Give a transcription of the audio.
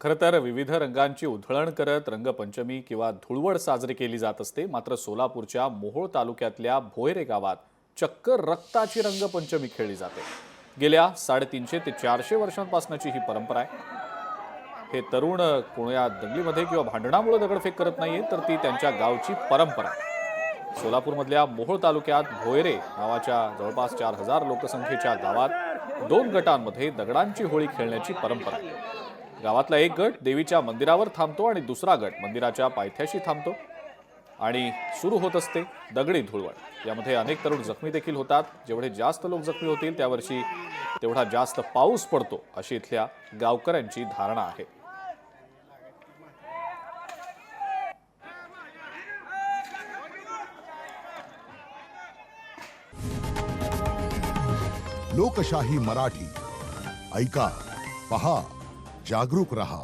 खरं तर विविध रंगांची उधळण करत रंगपंचमी किंवा धुळवड साजरी केली जात असते. मात्र सोलापूरच्या मोहोळ तालुक्यातल्या भोयरे गावात चक्क रक्ताची रंगपंचमी खेळली जाते. गेल्या 350 ते 400 वर्षांपासूनची ही परंपरा आहे. हे तरुण कोण्या दंगलीमध्ये किंवा भांडणामुळे दगडफेक करत नाहीये, तर ती त्यांच्या गावची परंपरा आहे. सोलापूरमधल्या मोहोळ तालुक्यात भोयरे नावाच्या जवळपास 4000 लोकसंख्येच्या गावात 2 गटांमध्ये दगडांची होळी खेळण्याची परंपरा आहे. गावातला एक गट देवीच्या मंदिरावर थांबतो आणि दुसरा गट मंदिराच्या पायथ्याशी थांबतो आणि सुरू होत असते दगडी धुळवड. यामध्ये अनेक तरुण जखमी देखील होतात. जेवढे जास्त लोक जखमी होतील त्यावर्षी तेवढा जास्त पाऊस पडतो, अशी इथल्या गावकऱ्यांची धारणा आहे. लोकशाही मराठी ऐका, पहा, जागरूक रहा.